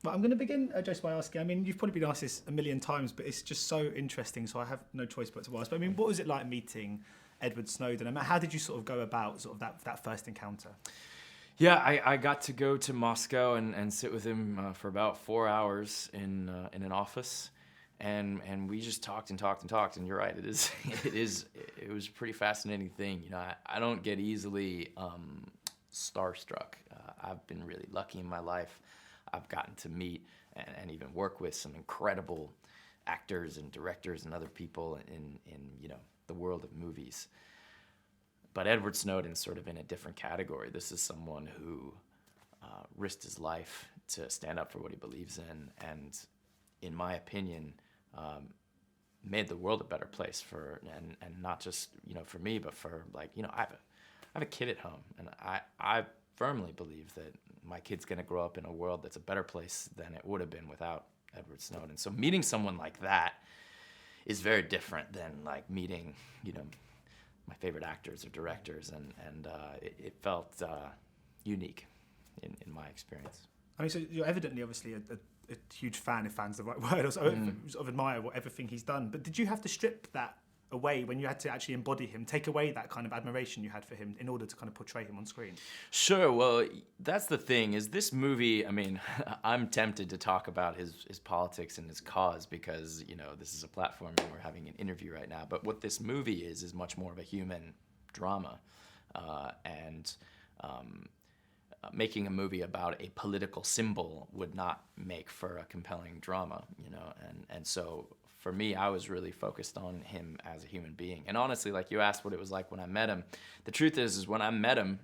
Well, I'm going to begin, Joseph, by asking, I mean, you've probably been asked this a million times, but it's just so interesting, so I have no choice but to ask. But I mean, what was it like meeting Edward Snowden? I mean, how did you sort of go about sort of that first encounter? Yeah, I got to go to Moscow and sit with him for about 4 hours in an office, and we just talked and talked and talked. And you're right, it was a pretty fascinating thing. You know, I don't get easily starstruck. I've been really lucky in my life. I've gotten to meet and even work with some incredible actors and directors and other people in the world of movies. But Edward Snowden's sort of in a different category. This is someone who risked his life to stand up for what he believes in, and in my opinion, made the world a better place and not just for me, but for I have a kid at home, and I firmly believe that my kid's going to grow up in a world that's a better place than it would have been without Edward Snowden. So meeting someone like that is very different than like meeting my favorite actors or directors, and it felt unique in my experience. I mean, so you're evidently, obviously, a huge fan, if fan's the right word, or sort of admire everything he's done. But did you have to strip that away when you had to actually embody him, take away that kind of admiration you had for him in order to kind of portray him on screen? Sure. Well, that's the thing, is this movie, I mean, I'm tempted to talk about his politics and his cause because, this is a platform and we're having an interview right now. But what this movie is much more of a human drama. And making a movie about a political symbol would not make for a compelling drama, and so for me, I was really focused on him as a human being. And honestly, like you asked what it was like when I met him, the truth is when I met him,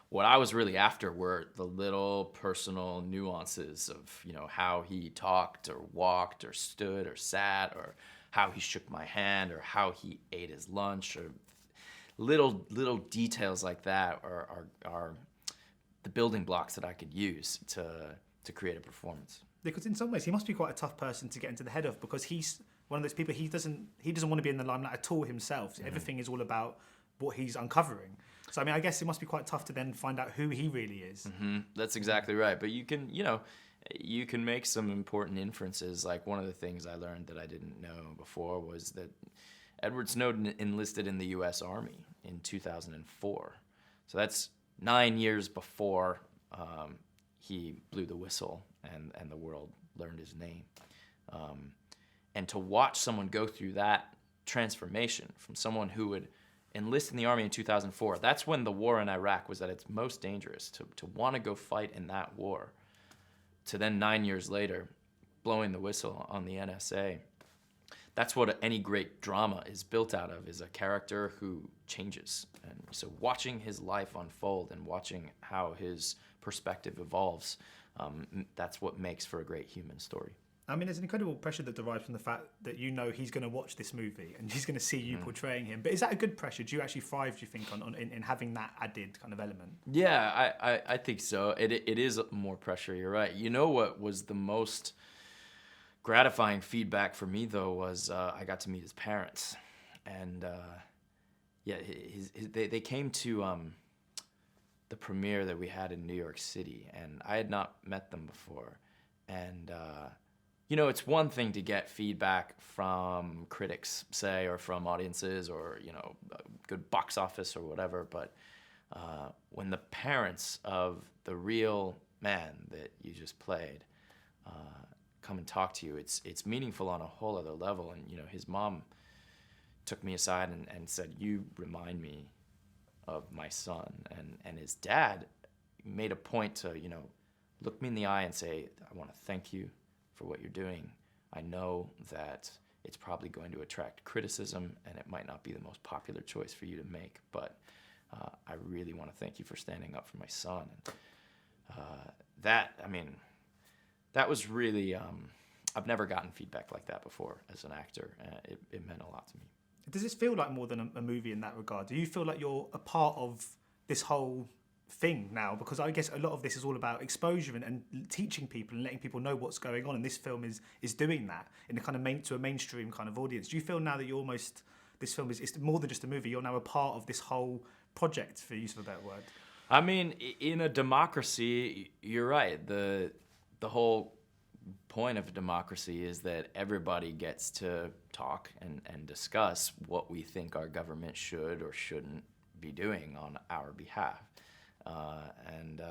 what I was really after were the little personal nuances of, how he talked or walked or stood or sat, or how he shook my hand, or how he ate his lunch, or little details like that are the building blocks that I could use to create a performance. Because in some ways he must be quite a tough person to get into the head of, because he's one of those people, he doesn't want to be in the limelight at all himself. Mm-hmm. Everything is all about what he's uncovering. So I mean, I guess it must be quite tough to then find out who he really is. Mm-hmm. That's exactly right. But you can make some important inferences. Like one of the things I learned that I didn't know before was that Edward Snowden enlisted in the U.S. Army in 2004. So that's 9 years before he blew the whistle and the world learned his name. And to watch someone go through that transformation from someone who would enlist in the Army in 2004, that's when the war in Iraq was at its most dangerous, to want to go fight in that war, to then 9 years later blowing the whistle on the NSA. That's what any great drama is built out of, is a character who changes. And so watching his life unfold and watching how his perspective evolves, that's what makes for a great human story. I mean, there's an incredible pressure that derives from the fact that he's going to watch this movie and he's going to see you portraying him. But is that a good pressure? Do you actually thrive, do you think, in having that added kind of element? Yeah, I think so. It is more pressure, you're right. You know what was the most gratifying feedback for me, though, was I got to meet his parents. And they came to the premiere that we had in New York City, and I had not met them before. And it's one thing to get feedback from critics, say, or from audiences, or a good box office or whatever, but when the parents of the real man that you just played come and talk to you, it's meaningful on a whole other level. And his mom took me aside and said, "You remind me of my son," and his dad made a point to look me in the eye and say, "I want to thank you for what you're doing. I know that it's probably going to attract criticism and it might not be the most popular choice for you to make, but I really want to thank you for standing up for my son." And that was really, I've never gotten feedback like that before as an actor. It meant a lot to me. Does this feel like more than a movie in that regard? Do you feel like you're a part of this whole thing now? Because I guess a lot of this is all about exposure and teaching people and letting people know what's going on, and this film is doing that in a kind of to a mainstream kind of audience. Do you feel now that you're almost, this film is more than just a movie, you're now a part of this whole project, for use of a better word? I mean, in a democracy, you're right. The the whole point of a democracy is that everybody gets to talk and discuss what we think our government should or shouldn't be doing on our behalf. And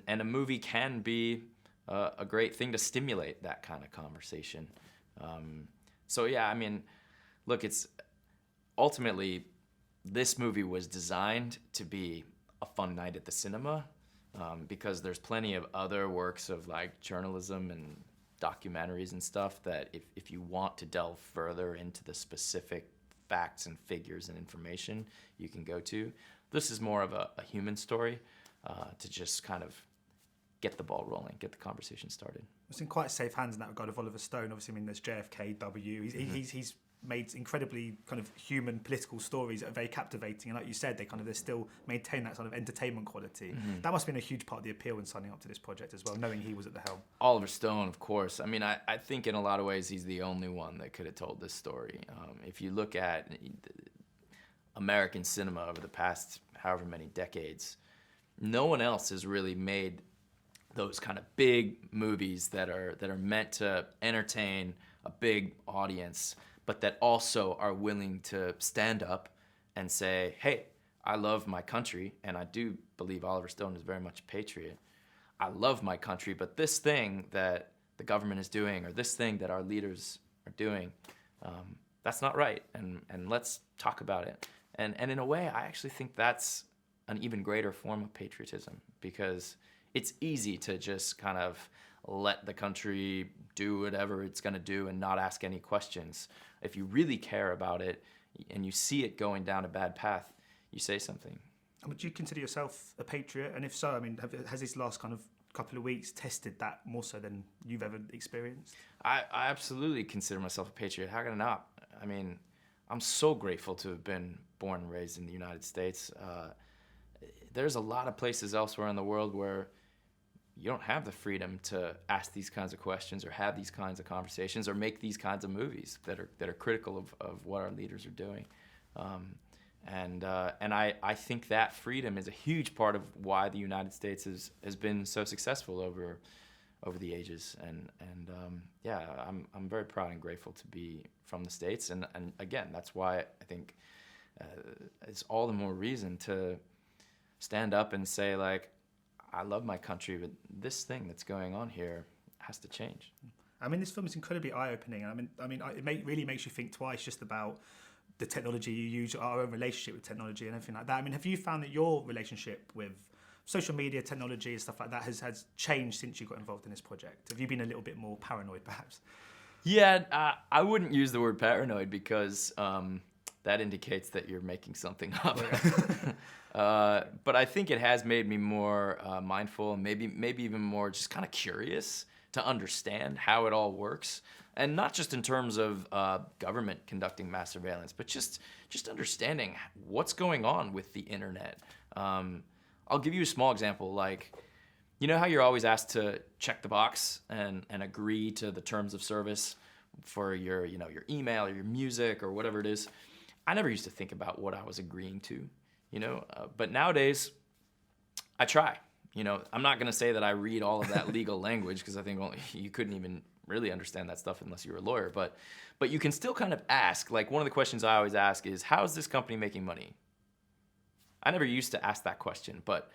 a movie can be a great thing to stimulate that kind of conversation. So yeah, I mean, look, it's ultimately, this movie was designed to be a fun night at the cinema, because there's plenty of other works of like journalism and documentaries and stuff that if you want to delve further into the specific facts and figures and information, you can go to. This is more of a human story, to just kind of get the ball rolling, get the conversation started. It's in quite safe hands in that regard of Oliver Stone. Obviously, I mean, there's JFK, W. He's made incredibly kind of human political stories that are very captivating, and like you said, they still maintain that sort of entertainment quality. That must have been a huge part of the appeal in signing up to this project as well, knowing he was at the helm. Oliver Stone, of course. I mean, I think in a lot of ways he's the only one that could have told this story. If you look at American cinema over the past however many decades, no one else has really made those kind of big movies that are meant to entertain a big audience, but that also are willing to stand up and say, hey, I love my country, and I do believe Oliver Stone is very much a patriot. I love my country, but this thing that the government is doing, or this thing that our leaders are doing, that's not right, and let's talk about it. And in a way, I actually think that's an even greater form of patriotism, because it's easy to just kind of let the country do whatever it's going to do and not ask any questions. If you really care about it and you see it going down a bad path, you say something. And would you consider yourself a patriot? And if so, I mean, has this last kind of couple of weeks tested that more so than you've ever experienced? I absolutely consider myself a patriot. How can I not? I mean, I'm so grateful to have been born and raised in the United States. There's a lot of places elsewhere in the world where you don't have the freedom to ask these kinds of questions or have these kinds of conversations or make these kinds of movies that are critical of what our leaders are doing. And I think that freedom is a huge part of why the United States has been so successful over the ages. And yeah, I'm very proud and grateful to be from the States. And again, that's why I think it's all the more reason to stand up and say, like, I love my country, but this thing that's going on here has to change. I mean, this film is incredibly eye-opening. I mean, really makes you think twice just about the technology you use, our own relationship with technology and everything like that. I mean, have you found that your relationship with social media, technology and stuff like that has changed since you got involved in this project? Have you been a little bit more paranoid, perhaps? Yeah, I wouldn't use the word paranoid because that indicates that you're making something up. But I think it has made me more mindful and maybe even more just kind of curious to understand how it all works. And not just in terms of government conducting mass surveillance, but just understanding what's going on with the internet. I'll give you a small example. Like, you know how you're always asked to check the box and agree to the terms of service for your email or your music or whatever it is? I never used to think about what I was agreeing to, but nowadays I try. I'm not going to say that I read all of that legal language because I think you couldn't even really understand that stuff unless you were a lawyer. But you can still kind of ask. Like, one of the questions I always ask is, how is this company making money? I never used to ask that question, but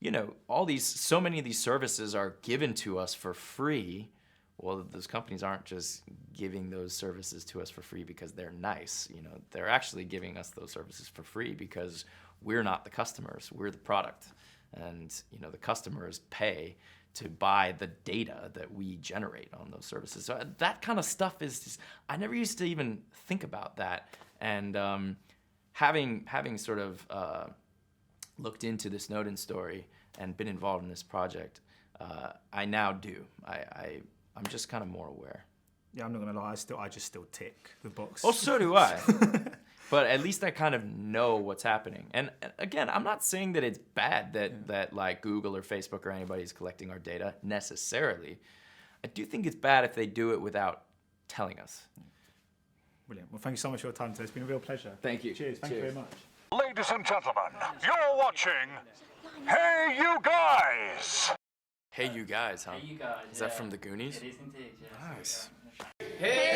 so many of these services are given to us for free. Well, those companies aren't just giving those services to us for free because they're nice. They're actually giving us those services for free because we're not the customers, we're the product. And the customers pay to buy the data that we generate on those services. So that kind of stuff is just, I never used to even think about that. And having sort of looked into the Snowden story and been involved in this project, I now do. I'm just kind of more aware. Yeah, I'm not going to lie. I just still tick the box. Oh, so do I. But at least I kind of know what's happening. And again, I'm not saying that it's bad that like Google or Facebook or anybody is collecting our data necessarily. I do think it's bad if they do it without telling us. Brilliant. Well, thank you so much for your time today. It's been a real pleasure. Thank you. Cheers. Thank you very much. Ladies and gentlemen, you're watching Hey You Guys! Hey You Guys, huh? Hey You Guys. Is that from the Goonies? It is indeed, yeah. Nice. Hey